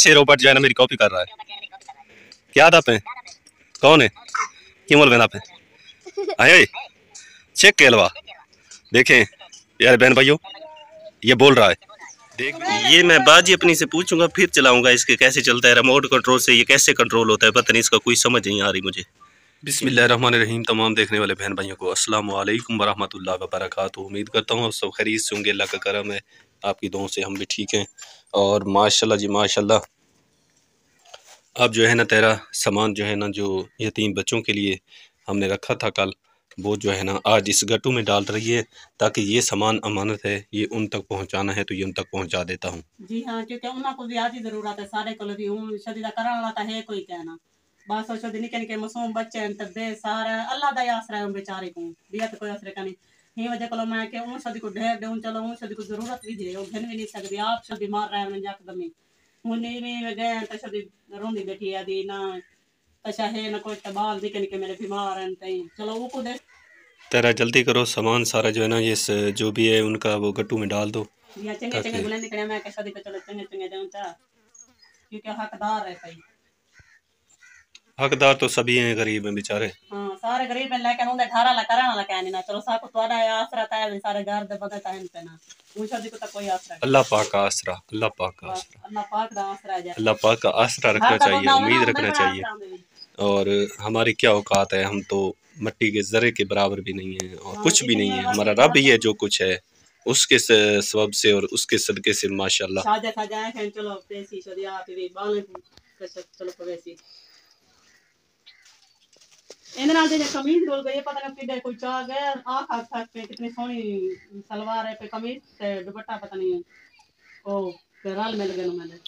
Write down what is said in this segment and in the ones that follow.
पीछे रोबोट जो है ना मेरी कॉपी कर रहा है। क्या था पे कौन है क्यों बोल पे आए चेक के अलावा देखें यार बहन भाइयों ये बोल रहा है देख ये मैं बाजी अपनी से पूछूंगा फिर चलाऊंगा इसके कैसे चलता है रिमोट कंट्रोल से ये कैसे कंट्रोल होता है पता नहीं इसका कोई समझ नहीं आ रही मुझे। बिस्मिल्लाहिर्रहमानिर्रहीम। तमाम देखने वाले बहन भाइयों को अस्सलाम वालेकुम वरहमतुल्लाहि वबरकातुहू। उम्मीद करता हूँ सब खैरियत से होंगे, अल्लाह का करम है, आपकी दुआओं से हम भी ठीक हैं। और माशाल्लाह जी माशाल्लाह अब जो है ना तेरा सामान जो है ना जो यतीम बच्चों के लिए हमने रखा था कल वो जो है ना आज इस गट्टू में डाल रही है ताकि ये सामान अमानत है ये उन तक पहुंचाना है तो ये उन तक पहुंचा देता हूँ। जी हाँ क्योंकि उनको भी आज जरूरत है सारे को भी शदीदा करने वाला है कोई कहना बस शदी निके निके मासूम बच्चे तबे सारा अल्लाह दा आसरा है बेचारे को दिया तो कोई आसरा का नहीं ही वजह को मैं के उन शदी को ढेर दे चलो उन शदी को जरूरत भी दे वो घन भी नहीं सकती आप शदी मार रहे हैं एकदम ही मुन्ने में गए तो शदी रोंदी बैठी है दी ना अच्छा है ना कोई तबाल निके निके मेरे बीमार हैं तई चलो वो को दे तेरा जल्दी करो सामान सारा जो है ना ये जो भी है उनका वो गट्टू में डाल दो। या चंगे चंगे बुलंद निकले मैं के शदी को चलो चंगे चंगे जाऊं चा क्योंकि हकदार है सही हकदार तो सभी हैं गरीब हैं बेचारे। हाँ सारे गरीब हैं लेकिन उन्हें घरा ला कराना ला कहनी ना चलो साको तोड़ा आसरा है सारे घर दे बगल टाइम पे ना मुझे भी तो कोई आसरा अल्लाह पाक का आसरा अल्लाह पाक का आसरा अल्लाह पाक दा आसरा है अल्लाह पाक का आसरा रखना चाहिए, उम्मीद रखना चाहिए। और हमारी क्या औकात है, हम तो मट्टी के जर्रे के बराबर भी नहीं है और कुछ भी नहीं है, हमारा रब ही है जो कुछ है उसके सबब से और उसके सदके से माशाल्लाह। चलो कमीज डोल गई पता नहीं किधर कोई चाह गया आँख पे कितनी सोहनी सलवार है पे कमीज से दुपट्टा पता नहीं ओ रल मिल गए मैंने।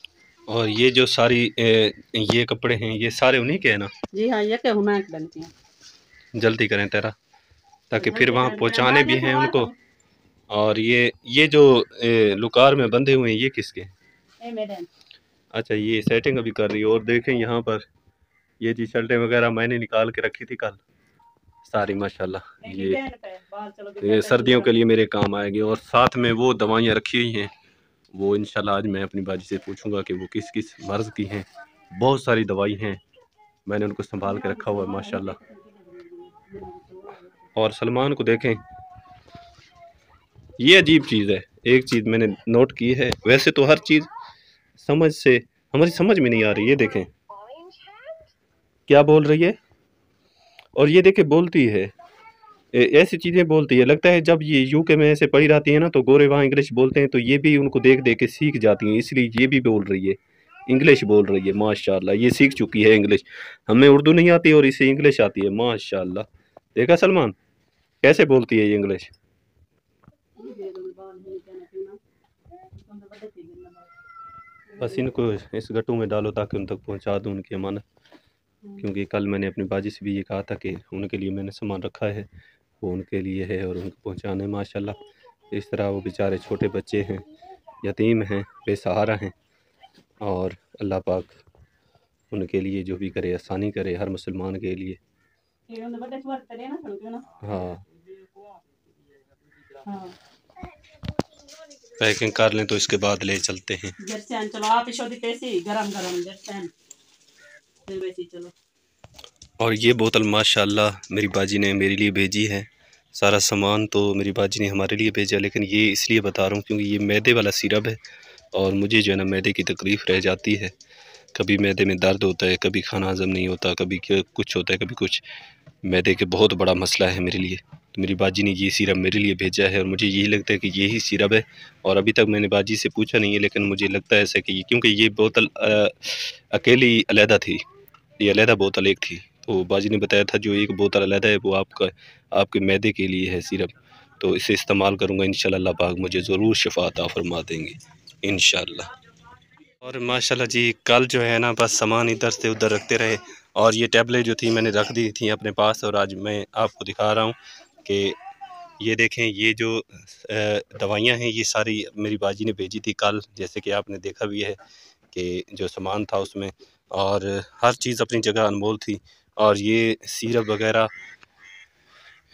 और ये जो सारी ये कपड़े हैं ये सारे उन्हीं के हैं ना? जी हाँ ये क्या हूँ मैं बनती हूँ। जल्दी करें तेरा ताकि फिर वहाँ पहुँचाने भी हैं उनको। और ये जो लुकार में बंधे हुए हैं ये किसके? अच्छा ये सेटिंग अभी कर रही है। और देखें यहाँ पर ये जी शर्टें वगैरह मैंने निकाल के रखी थी कल सारी माशाल्लाह ये सर्दियों के लिए मेरे काम आएगी। और साथ में वो दवाइयाँ रखी हुई हैं वो इंशाल्लाह आज मैं अपनी बाजी से पूछूंगा कि वो किस किस मर्ज़ की हैं। बहुत सारी दवाई हैं मैंने उनको संभाल के रखा हुआ है माशाल्लाह। और सलमान को देखें ये अजीब चीज़ है, एक चीज़ मैंने नोट की है, वैसे तो हर चीज़ समझ से हमारी समझ में नहीं आ रही है। देखें क्या बोल रही है और ये देखें बोलती है ऐसी चीज़ें बोलती है। लगता है जब ये यूके में ऐसे पढ़ी रहती है ना तो गोरे वहाँ इंग्लिश बोलते हैं तो ये भी उनको देख देख के सीख जाती हैं, इसलिए ये भी बोल रही है इंग्लिश बोल रही है माशाल्लाह। ये सीख चुकी है इंग्लिश, हमें उर्दू नहीं आती और इसे इंग्लिश आती है माशाल्लाह। देखा सलमान कैसे बोलती है ये इंग्लिश। बस इनको इस गट्टू में डालो ताकि उन तक पहुंचा दूं उनकी अमानत, क्योंकि कल मैंने अपनी बाजी से भी ये कहा था कि उनके लिए मैंने सामान रखा है वो उनके लिए है और उनको पहुंचाने माशाल्लाह। इस तरह वो बेचारे छोटे बच्चे हैं, यतीम हैं, बेसहारा हैं और अल्लाह पाक उनके लिए जो भी करे आसानी करे हर मुसलमान के लिए। हाँ पैकिंग कर लें तो इसके बाद ले चलते हैं। चलो आप गरम गरम चलो। और ये बोतल माशाल्लाह मेरी बाजी ने मेरे लिए भेजी है, सारा सामान तो मेरी बाजी ने हमारे लिए भेजा, लेकिन ये इसलिए बता रहा हूँ क्योंकि ये मैदे वाला सिरप है और मुझे जो है ना मैदे की तकलीफ़ रह जाती है। कभी मैदे में दर्द होता है, कभी खाना हज़म नहीं होता, कभी कुछ होता है, कभी कुछ। मैदे के बहुत बड़ा मसला है मेरे लिए, तो मेरी बाजी ने ये सिरप मेरे लिए भेजा है और मुझे यही लगता है कि यही सिरप है। और अभी तक मैंने बाजी से पूछा नहीं है लेकिन मुझे लगता है ऐसा कि क्योंकि ये बोतल अकेली अलहदा थी, ये अलहदा बोतल एक थी, तो बाजी ने बताया था जो एक बोतल अलहदा है वो आपके मैदे के लिए है सिरप, तो इसे इस्तेमाल करूँगा इंशाल्लाह। अल्लाह पाक मुझे ज़रूर शिफा अता फरमा देंगे इंशाल्लाह। और माशाल्लाह जी कल जो है ना बस सामान इधर से उधर रखते रहे और ये टैबलेट जो थी मैंने रख दी थी अपने पास और आज मैं आपको दिखा रहा हूँ कि ये देखें ये जो दवाइयाँ हैं ये सारी मेरी बाजी ने भेजी थी कल, जैसे कि आपने देखा भी है कि जो सामान था उसमें और हर चीज़ अपनी जगह अनमोल थी। और ये सिरप वगैरह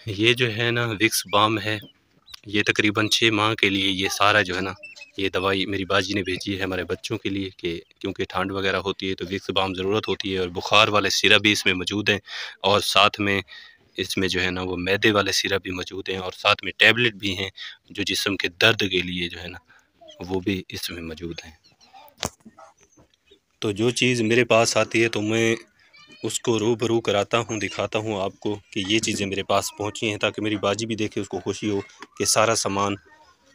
ये जो है ना विक्स बाम है, ये तकरीबन 6 माह के लिए ये सारा जो है ना ये दवाई मेरी बाजी ने भेजी है हमारे बच्चों के लिए कि क्योंकि ठंड वगैरह होती है तो विक्स बाम ज़रूरत होती है, और बुखार वाले सिरप भी इसमें मौजूद हैं, और साथ में इसमें जो है ना वो मैदे वाले सिरप भी मौजूद हैं, और साथ में टैबलेट भी हैं जो जिस्म के दर्द के लिए जो है ना वो भी इसमें मौजूद हैं। तो जो चीज़ मेरे पास आती है तो मैं उसको रूबरू कराता हूँ, दिखाता हूँ आपको कि ये चीज़ें मेरे पास पहुँची हैं, ताकि मेरी बाजी भी देखे, उसको खुशी हो कि सारा सामान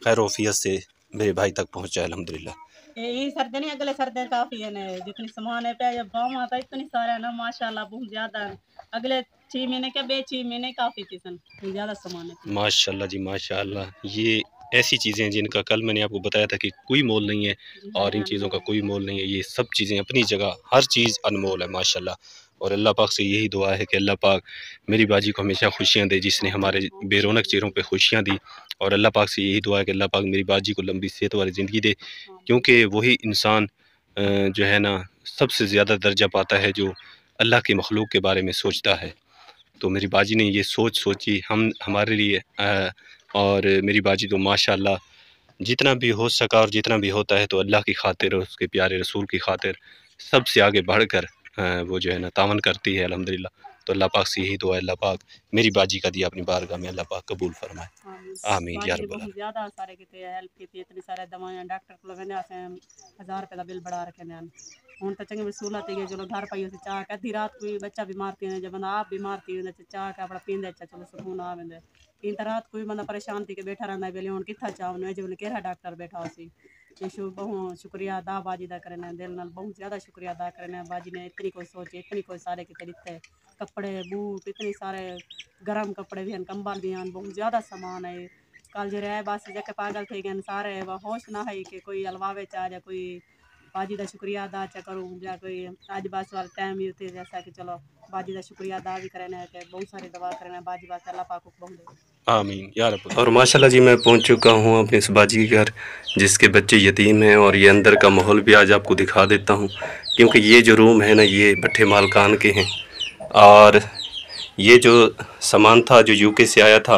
खैर वफ़ियत से मेरे भाई तक पहुँचा है अल्हम्दुलिल्लाह। ये सर्दी नहीं, अगले सर्दी काफी है ना, जितनी सामान है पे बाम आता इतनी सारा है ना माशाल्लाह, बहुत ज्यादा है। अगले 6 महीने के 6 महीने काफी थी सन, ज्यादा सामान है माशाल्लाह जी माशाल्लाह। ये ऐसी चीज़ें हैं जिनका कल मैंने आपको बताया था कि कोई मोल नहीं है, और इन चीज़ों का कोई मोल नहीं है। ये सब चीज़ें अपनी जगह, हर चीज़ अनमोल है माशाल्लाह। और अल्लाह पाक से यही दुआ है कि अल्लाह पाक मेरी बाजी को हमेशा खुशियाँ दे, जिसने हमारे बेरौनक चेहरों पे खुशियाँ दी। और अल्लाह पाक से यही दुआ है कि अल्लाह पाक मेरी बाजी को लंबी सेहत वाली ज़िंदगी दे, क्योंकि वही इंसान जो है ना सबसे ज़्यादा दर्जा पाता है जो अल्लाह की मखलूक के बारे में सोचता है। तो मेरी बाजी ने ये सोच सोची हम हमारे लिए, और मेरी बाजी तो माशाल्लाह जितना भी हो सका और जितना भी होता है तो अल्लाह की खातिर और उसके प्यारे रसूल की खातिर सबसे आगे बढ़कर वो जो है ना तावन करती है अल्हम्दुलिल्लाह। तो अल्लाह पाक से यही दुआ है, अल्लाह पाक मेरी बाजी का दिया अपनी बारगाह में अल्लाह पाक कबूल फरमाए, आमीन या रब्बल आलमीन। ज्यादा सारे किते हेल्प की इतनी सारे दवाइयां डॉक्टर को लगने आसे 1000 रुपए का बिल बढ़ा रखे ने हूँ तो चंगी सहूलत है, चलो घर पाइयो से चाह के अद्धी रात कोई बच्चा बीमार थी जब बंदा आप बीमार थी चाह के अपना पींदे चलो सुकून आ वेंदे। इन रात कोई बंदा परेशान थी के बैठा रहंदा बेले हुण किथा चाह जो केड़ा डॉक्टर बैठा सी। ये बहुत शुक्रिया अदा बाजी दा करने दिल नाल बहुत ज़्यादा शुक्रिया अदा करने बाजी ने इतनी कोई सोचे इतनी कोई सारे किते दिते कपड़े बूट इतने सारे गर्म कपड़े भी हैं कंबल भी हैं बहुत ज़्यादा सामान है। कल जो रहे बस जके पागल थे गए सारे होश ना है कि कोई अलवावे चा जा कोई बाजी का शुक्रिया अदा चा करूँ या कोई अज बस वाले टाइम ही उठे जैसा कि चलो बाजी का शुक्रिया अदा भी करें कि बहुत सारी दवा करें बाजी वास्ते अल्लाह पाक को बहुत आमीन या रब। और माशाल्लाह जी मैं पहुंच चुका हूं अपने इस बाजी के घर जिसके बच्चे यतीम हैं, और ये अंदर का माहौल भी आज आपको दिखा देता हूं, क्योंकि ये जो रूम है ना ये भट्टे मालकान के हैं, और ये जो सामान था जो यूके से आया था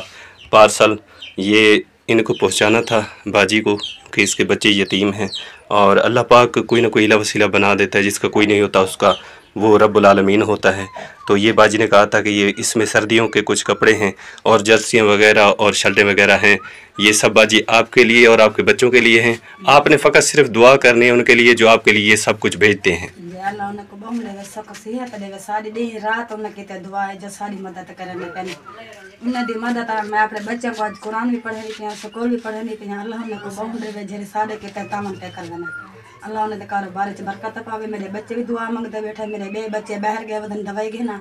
पार्सल, ये इनको पहुंचाना था बाजी को कि इसके बच्चे यतीम हैं, और अल्लाह पाक कोई ना कोई इला वसीला बना देता है, जिसका कोई नहीं होता उसका वो रब्बुल आलमीन होता है। तो ये बाजी ने कहा था कि ये इसमें सर्दियों के कुछ कपड़े हैं और जर्सियाँ वगैरह और शर्टें वगैरह हैं, ये सब बाजी आपके लिए और आपके बच्चों के लिए हैं। आपने फ़कत सिर्फ दुआ करनी है उनके लिए जो आपके लिए ये सब कुछ भेजते हैं। अल्लाह उनको बहु देवे सक सेहत देवे सारी दिन रात उनके ते दुआ है जो सारी मदद करने पहले उन्हें दी मदद मैं अपने बच्चों को आज कुरान भी पढ़े रही थी स्कूल भी पढ़े रही थी। अल्लाह उनको बहु देवे जेरे सारे के ते तामन पे कर देना अल्लाह उन्हें कारोबार च बरकत पावे। मेरे बच्चे भी दुआ मंगते बैठे, मेरे बे बच्चे बाहर गए वदन दवाई घेना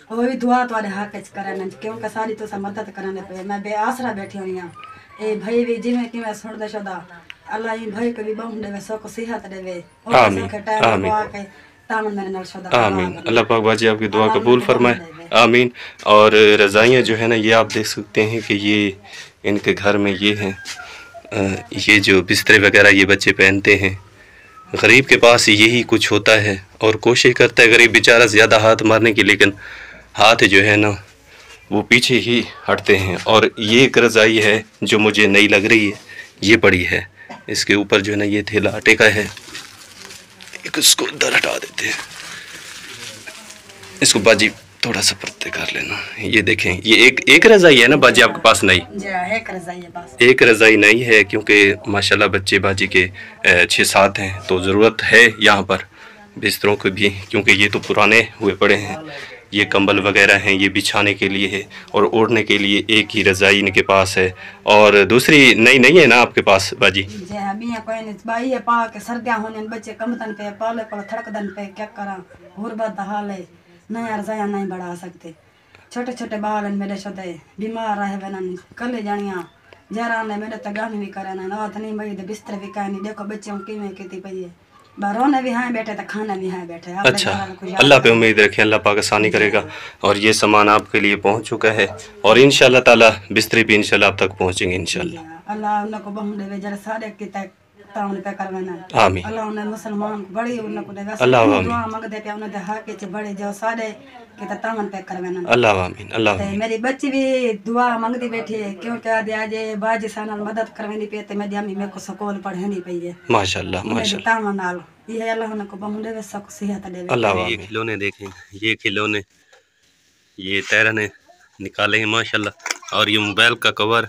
वो भी दुआ तुम्हारे हक च करन क्योंकि सारी तो मदद करने पे मैं बे आसरा बैठी हुई हां। ए भाई भी जिवें कि मैं सुन दे शदा अल्लाह इन भाई को भी बहु देवे सक सेहत देवे आमीन आमीन आमीन। अल्लाह पाक बाजी आपकी दुआ कबूल फरमाए, आमीन। और रज़ाइयाँ जो है ना ये आप देख सकते हैं कि ये इनके घर में ये हैं, ये जो बिस्तरे वगैरह ये बच्चे पहनते हैं। गरीब के पास यही कुछ होता है और कोशिश करता है गरीब बेचारा ज़्यादा हाथ मारने की, लेकिन हाथ जो है ना वो पीछे ही हटते हैं। और ये एक रज़ाई है जो मुझे नई लग रही है, ये पड़ी है, इसके ऊपर जो है ना ये थैला आटे का है, इसको उधर हटा देते हैं, इसको बाजी थोड़ा सा परते कर लेना। ये देखें ये एक रज़ाई है ना बाजी आपके पास नई, एक रज़ाई नई है क्योंकि माशाल्लाह बच्चे बाजी के 6-7 हैं, तो ज़रूरत है यहाँ पर बिस्तरों के भी, क्योंकि ये तो पुराने हुए पड़े हैं। ये कंबल वगैरह हैं ये बिछाने के लिए है, और ओढ़ने के लिए एक ही रज़ाई इनके पास है, और दूसरी नई नहीं है ना आपके पास बाजी? सर्दियाँ होने बच्चे कमतन पे पाले पर थड़कदन पे क्या करा गुरबत हाल है, नया रज़ाया नहीं बढ़ा सकते। छोटे छोटे बाल मेरे छोटे बीमार रहे बनन कल जानिया जरा ने मेरे तगान भी करे ना नाथ नहीं भाई बिस्तर भी कह नहीं देखो बच्चों की में कहती पई है बारों भी हैं बैठे तो खाना भी हैं बैठे। अच्छा अल्लाह पे उम्मीद रखें, अल्लाह पाक आसानी करेगा। और ये सामान आपके लिए पहुंच चुका है और इंशाल्लाह ताला बिस्तरे भी इंशाल्लाह आप तक पहुंचेंगे इंशाल्लाह। अल्लाह उनको बहु देवे जरा सारे के तावन पे करवाना आमीन अल्लाह ने मुसलमान बड़ी उन को देगा अल्लाह आमीन दुआ मंगदे पे उन दे हक के बड़े जो सारे के तावन पे करवाना अल्लाह आमीन अल्लाह ते मेरी बच्ची भी दुआ मंगदी बैठी है क्योंकि आज आज बाजी सानल मदद करवानी पे ते मैं जामी मेरे को स्कूल पढ़ानी पई है माशाल्लाह माशाल्लाह तावन नाल ये अल्लाह ने को बहु देवे सब सेहत देवे अल्लाह आमीन। ये खिलौने देखें, ये खिलौने ये तैरा ने निकाले हैं माशाल्लाह। और ये मोबाइल का कवर,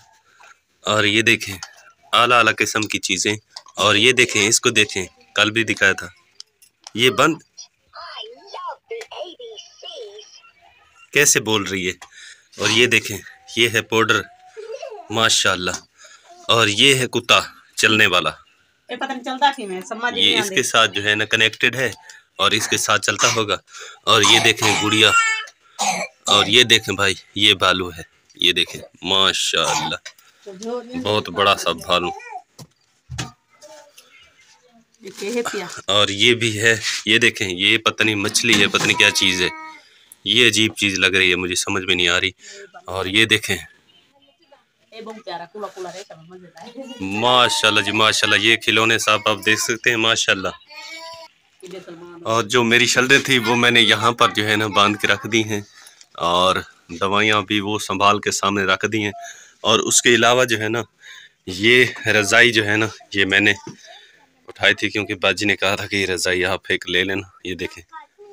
और ये देखें आला आला किस्म की चीज़ें। और ये देखें, इसको देखें, कल भी दिखाया था, ये बंद कैसे बोल रही है। और ये देखें, ये है पाउडर माशाल्लाह। और ये है कुत्ता चलने वाला, ये पता नहीं चलता कि मैं समझ नहीं ये इसके साथ जो है ना कनेक्टेड है और इसके साथ चलता होगा। और ये देखें गुड़िया, और ये देखें भाई, ये भालू है, ये देखें माशाल्लाह बहुत बड़ा सा भालू। और ये भी है, ये देखें, ये पता नहीं मछली है, पता नहीं क्या चीज़ है, ये अजीब चीज़ लग रही है, मुझे समझ में नहीं आ रही। और ये देखें माशाल्लाह जी माशाल्लाह, ये खिलौने साहब आप देख सकते हैं माशाल्लाह। और जो मेरी शल्दें थी वो मैंने यहाँ पर जो है ना बांध के रख दी हैं, और दवाइयाँ भी वो संभाल के सामने रख दी हैं। और उसके अलावा जो है ना ये रज़ाई जो है ना ये मैंने उठाई थी, क्योंकि बाजी ने कहा था कि ये रज़ाई आप एक ले लेना। ये देखें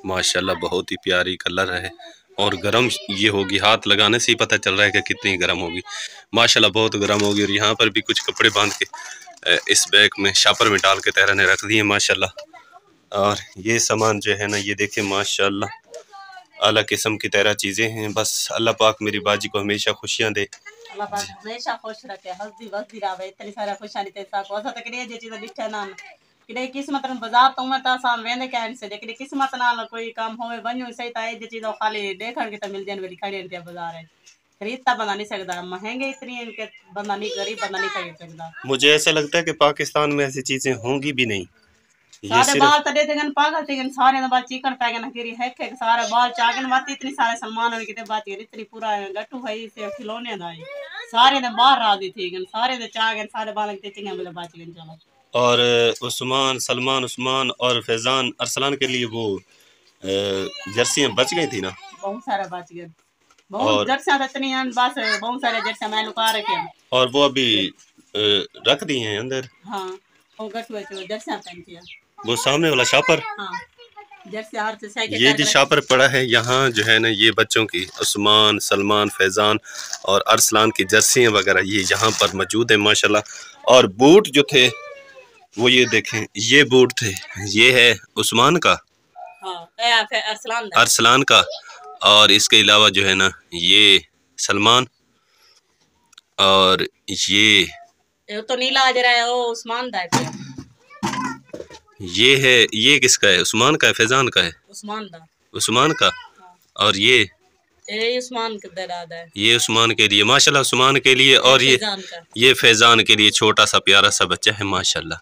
माशाल्लाह बहुत ही प्यारी कलर है, और गरम ये होगी, हाथ लगाने से ही पता चल रहा है कि कितनी गर्म होगी माशाल्लाह, बहुत गर्म होगी। और यहाँ पर भी कुछ कपड़े बांध के इस बैग में शापर में डाल के तैरा ने रख दिए माशाल्लाह। और ये सामान जो है ना ये देखें माशाल्लाह आला किस्म की तरह चीज़ें हैं। बस अल्लाह पाक मेरी बाजी को हमेशा खुशियाँ दे, अल्लाह पाक हमेशा खुश रखे, हंसदी वसदी रहे, इतनी सारा खुशियां ते सा को तक नहीं जे चीज दिखा ना कि किस्मत में बाजार तो मैं ता साम वेंदे कहन से, लेकिन किस्मत नाल कोई काम होवे बन्यो सही ता जे चीज खाली देखण के त मिल जान वाली खड़ी ते बाजार है, खरीदता बंदा नहीं सकता, महंगे इतनी इनके बंदा नहीं, गरीब बंदा नहीं खरीद सकता। मुझे ऐसा लगता है कि पाकिस्तान में ऐसी चीज़ें होंगी भी नहीं। सारे बाल तड़े देगन पागल तेगन, सारे ना बाल चिकन पैगन गिरी है के सारे बाल चागन बात इतनी सारे सलमान होने किते बात इतनी पूरा गट्टू भाई से खिलौने दाई सारे ने बाहर राजी थीगन, सारे ने चागन सारे बाल के चिंगे बोले बाचगन चलो। और उस्मान, सलमान, उस्मान और फैजान अरसलान के लिए वो जर्सियां बच गई थी ना, बहुत सारा बच गए, बहुत जर्सियां इतनी हैं बस, बहुत सारे जर्सियां मैं लुका रखे हैं और वो अभी रख दी हैं अंदर। हाँ वो गट्टू जर्सियां पहनती है वो सामने वाला शापर। हाँ ये जो शापर पड़ा है यहाँ जो है ना ये बच्चों की उस्मान, सलमान, फैजान और अरसलान की जर्सियाँ वगैरह ये यहाँ पर मौजूद है माशाल्लाह। और बूट जो थे वो ये देखें, ये बूट थे, ये है उस्मान का, अरसलान का, और इसके अलावा जो है ना ये सलमान, और ये तो नीला जरा है वो उस्मान दा है, ये है, ये किसका है, उस्मान का है, फैजान का है, उस्मान का। और ये उस्मान के दरादा है, ये उस्मान के लिए माशाल्लाह, उस्मान के लिए। और ये फैजान के लिए छोटा सा प्यारा सा बच्चा है माशाल्लाह।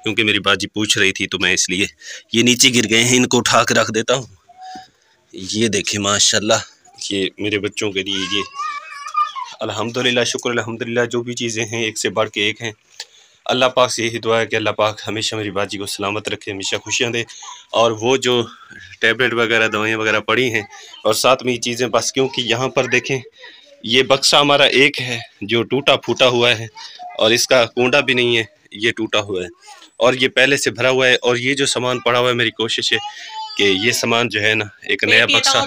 क्योंकि मेरी बाजी पूछ रही थी तो मैं इसलिए, ये नीचे गिर गए हैं, इनको उठा के रख देता हूँ। ये देखें माशाल्लाह, ये मेरे बच्चों के लिए, ये अल्हम्दुलिल्लाह, शुक्र अल्हम्दुलिल्लाह, जो भी चीज़ें हैं एक से बढ़ के एक हैं। अल्लाह पाक से यही दुआ है कि अल्लाह पाक हमेशा मेरी बाजी को सलामत रखे, हमेशा खुशियाँ दे। और वो जो टैबलेट वगैरह दवाइयाँ वगैरह पड़ी हैं और साथ में ये चीज़ें बस, क्योंकि यहाँ पर देखें ये बक्सा हमारा एक है जो टूटा फूटा हुआ है और इसका कुंडा भी नहीं है, ये टूटा हुआ है और ये पहले से भरा हुआ है। और ये जो सामान पड़ा हुआ है, मेरी कोशिश है कि ये सामान जो है ना एक नया बक्सा,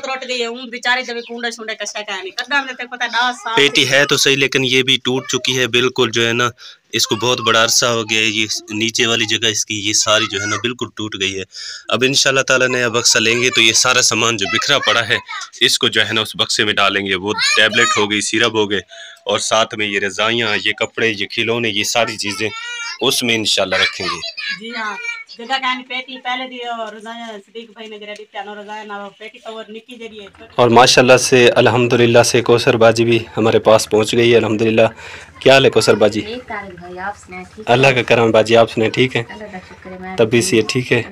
पेटी है तो सही लेकिन ये भी टूट चुकी है बिल्कुल, जो है ना इसको बहुत बड़ा अरसा हो गया है। ये नीचे वाली जगह इसकी ये सारी जो है ना बिल्कुल टूट गई है। अब इंशाल्लाह ताला नया बक्सा लेंगे तो ये सारा सामान जो बिखरा पड़ा है इसको जो है ना उस बक्से में डालेंगे। वो टैबलेट हो गई, सिरप हो गए और साथ में ये रज़ाइयाँ, ये कपड़े, ये खिलौने, ये सारी चीज़ें उसमें इंशाल्लाह रखेंगे। जी हाँ, जगह कहनी पेटी पहले दी और रोजाना सदीक भाई ने जरा दित्या नो रोजाना ना पेटी तो और निक्की जरी है। और माशाल्लाह से अल्हम्दुलिल्लाह से कौसर बाजी भी हमारे पास पहुंच गई है अल्हम्दुलिल्लाह। क्या हाल है कौसर बाजी? अल्लाह का करम बाजी, आप सुने ठीक है? तभी से ठीक है।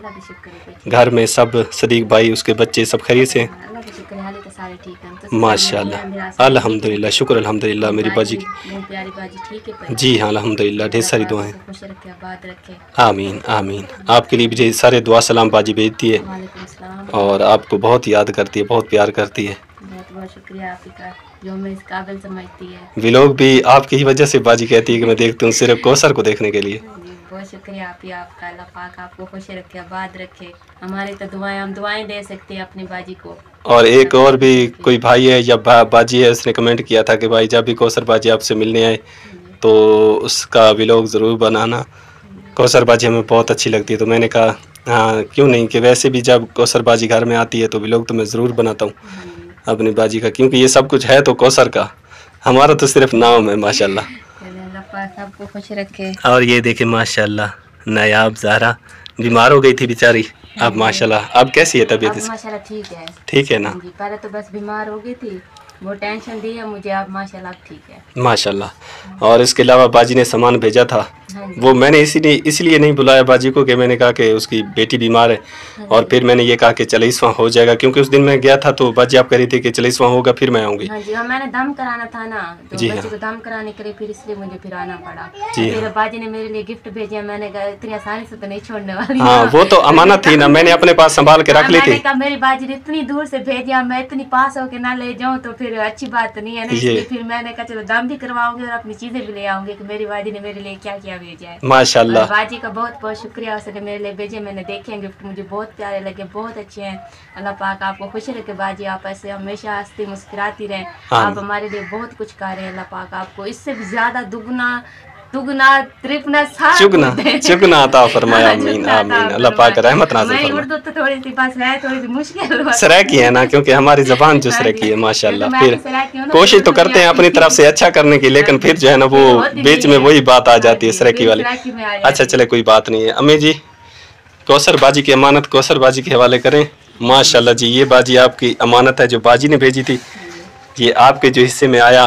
घर में सब सदीक भाई उसके बच्चे सब खैरियत से माशाल्लाह अल्हम्दुलिल्लाह, शुक्र अल्हम्दुलिल्लाह मेरी बाजी की। जी हाँ अल्हम्दुलिल्लाह, ढेर सारी दुआएं। आमीन आमीन। आपके लिए भी सारे दुआ सलाम बाजी भेजती है और आपको बहुत याद करती है, बहुत प्यार करती है। बहुत शुक्रिया आपका जो मैं इस काबिल समझती है। व्लॉग भी आपकी ही वजह से बाजी कहती है कि मैं देखती हूँ सिर्फ कौसर को देखने के लिए। बहुत शुक्रिया आपका, अल्लाह पाक आपको खुश रखे, आबाद रखे। हमारी तो दुआएं, हम दुआएं दे सकते हैं अपनी बाजी को। और एक और भी कोई भाई है या बाजी है, उसने कमेंट किया था कि भाई जब भी कौसर बाजी आपसे मिलने आए तो उसका व्लॉग ज़रूर बनाना। कौसर बाजी हमें बहुत अच्छी लगती है, तो मैंने कहा हाँ क्यों नहीं, कि वैसे भी जब कौसर बाजी घर में आती है तो व्लॉग तो मैं ज़रूर बनाता हूँ अपनी बाजी का, क्योंकि ये सब कुछ है तो कौसर का, हमारा तो सिर्फ नाम है माशाल्लाह। सबको खुश रखे। और ये देखे माशाल्लाह नायाब ज़हरा बीमार हो गई थी बेचारी, अब माशाल्लाह अब कैसी है तबीयत? माशाल्लाह ठीक है, ठीक है ना? पहले तो बस बीमार हो गई थी, वो टेंशन दी है मुझे, अब माशाल्लाह ठीक है माशाल्लाह। और इसके अलावा बाजी ने सामान भेजा था, वो मैंने इसलिए नहीं बुलाया बाजी को कि मैंने कहा कि उसकी बेटी बीमार है, और फिर मैंने ये कहा कि 40वां हो जाएगा, क्योंकि उस दिन मैं गया था तो बाजी आप कह रही थी कि 40वां होगा फिर मैं आऊँगी। हाँ जी, मैंने दम कराना था ना, तो जी बच्चे को दम कराने के लिए फिर इसलिए मुझे फिर आना पड़ा। फिर बाजी ने मेरे लिए गिफ्ट भेजा, मैंने कहा इतनी आसानी से तो नहीं छोड़ने वाली। हाँ वो तो अमानत थी ना, मैंने अपने पास संभाल के रख ली थी। मेरी बाजी ने इतनी दूर से भेजा, मैं इतनी पास होके ना ले जाऊँ तो फिर अच्छी बात नहीं है ना, इसलिए फिर मैंने कहा चलो दम भी करवाऊंगी और अपनी चीजें भी ले आऊंगी कि मेरी बाजी ने मेरे लिए क्या क्या भेजा है। माशाल्लाह बाजी का बहुत बहुत शुक्रिया, उसने मेरे लिए भेजे, मैंने देखे गिफ्ट, मुझे बहुत प्यारे लगे, बहुत अच्छे हैं। अल्लाह पाक आपको खुश रखे बाजी, आप ऐसे हमेशा हंसती मुस्कुराती रहें, आप हमारे लिए बहुत कुछ कर रहे हैं। अल्लाह पाक आपको इससे भी ज्यादा दुगना त्रिगुना चुगना अता फरमाया। आमीन आमीन। अल्लाह पाक रहमत नाज़िल फरमाए। उर्दू तो थोड़ी सी बस है, थोड़ी सी मुश्किल सराकी है ना, क्योंकि हमारी ज़बान जो सराकी है माशाल्लाह। फिर कोशिश तो करते हैं अपनी तरफ से अच्छा करने की, लेकिन फिर जो है ना वो बीच में वही बात आ जाती है सराकी वाली। अच्छा चले कोई बात नहीं है। अम्मी जी कौसर बाजी की अमानत कौसर बाजी के हवाले करें। माशाल्लाह जी ये बाजी आपकी अमानत है जो बाजी ने भेजी थी, ये आपके जो हिस्से में आया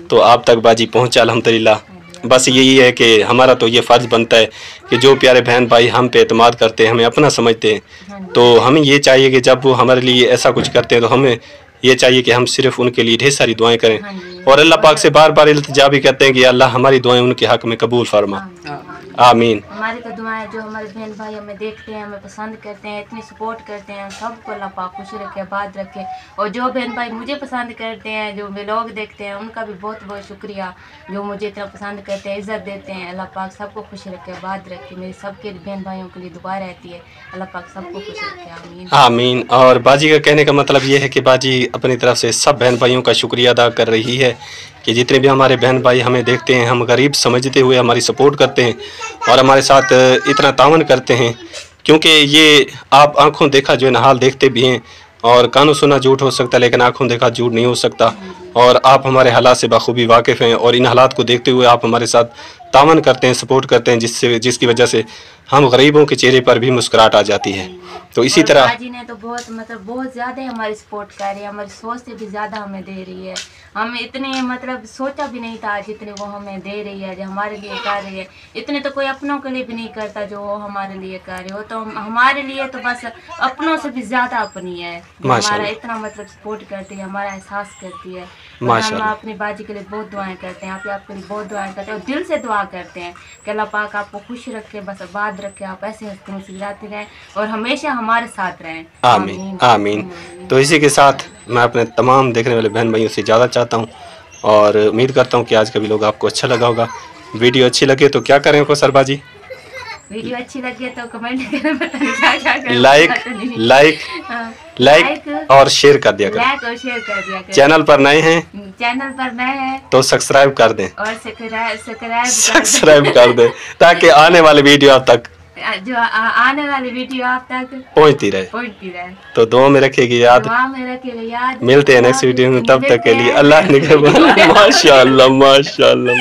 तो आप तक बाजी पहुँचा अल्हम्दुलिल्लाह। बस यही है कि हमारा तो ये फ़र्ज़ बनता है कि जो प्यारे बहन भाई हम पे एतमाद करते हैं, हमें अपना समझते हैं, तो हमें ये चाहिए कि जब वो हमारे लिए ऐसा कुछ करते हैं तो हमें ये चाहिए कि हम सिर्फ उनके लिए ढेर सारी दुआएं करें और अल्लाह पाक से बार बार इल्तिजा भी करते हैं कि अल्लाह हमारी दुआएं उनके हक़ में कबूल फरमा। आमीन। हमारी तो दुआएं जो हमारे बहन भाई हमें देखते हैं, हमें पसंद करते हैं, इतनी सपोर्ट करते हैं, सबको अल्लाह पाक खुश रखे, आबाद रखे। और जो बहन भाई मुझे पसंद करते हैं, जो व्लॉग देखते हैं, उनका भी बहुत बहुत शुक्रिया, जो मुझे इतना पसंद करते हैं, इज़्ज़त देते हैं। अल्लाह पाक सबको खुश रखे, आबाद रखे। मेरी सबके बहन भाइयों के लिए दुआ रहती है, अल्लाह पाक सबको खुश रखे। आमीन आमीन। और बाजी का कहने का मतलब ये है कि बाजी अपनी तरफ से सब बहन भाइयों का शुक्रिया अदा कर रही है कि जितने भी हमारे बहन भाई हमें देखते हैं, हम गरीब समझते हुए हमारी सपोर्ट करते हैं और हमारे साथ इतना तावन करते हैं, क्योंकि ये आप आंखों देखा जो है ना हाल देखते भी हैं, और कानों सुना झूठ हो सकता है लेकिन आंखों देखा झूठ नहीं हो सकता। और आप हमारे हालात से बखूबी वाकिफ़ हैं और इन हालात को देखते हुए आप हमारे साथ तावन करते हैं, सपोर्ट करते हैं, जिसकी वजह से हम गरीबों के चेहरे पर भी मुस्कुराहट आ जाती है। तो इसी तरह बाजी ने तो बहुत ज़्यादा हमारी सपोर्ट कर रही है, हमारी सोच से भी ज़्यादा हमें दे रही है। हम इतने सोचा भी नहीं था जितने वो हमें दे रही है, जो हमारे लिए कर रही है। इतने तो कोई अपनों के लिए भी नहीं करता जो वो हमारे लिए कर रही हो, तो हमारे लिए तो बस अपनों से भी ज़्यादा अपनी है, हमारा इतना सपोर्ट करती है, हमारा एहसास करती है। हम अपनी बाजी के लिए बहुत दुआएं करते हैं, आपके लिए बहुत दुआएं करते हैं और दिल से दुआ करते हैं कि अल्लाह पाक आपको खुश रखे, बस आबाद रखे, आप ऐसे हंसते मुस्कुराते रहें और हमेशा हमारे साथ रहें। आमीन आमीन। तो इसी के साथ मैं अपने तमाम देखने वाले बहन भाइयों से ज़्यादा चाहता हूँ और उम्मीद करता हूँ कि आज का व्लॉग आपको अच्छा लगा होगा। वीडियो अच्छी लगे तो क्या करें कौसर बाजी? वीडियो अच्छी लगी तो कमेंट करें, बताइए क्या क्या करें। लाइक और शेयर कर दिया करें। चैनल पर नए हैं तो सब्सक्राइब कर दें और सब्सक्राइब कर दें ताकि आने वाले वीडियो आप तक पहुंचती रहे। तो दुआ में रखिएगा याद। मिलते हैं नेक्स्ट वीडियो में, तब तक के लिए अल्लाह निगहबान। माशाअल्लाह माशाअल्लाह।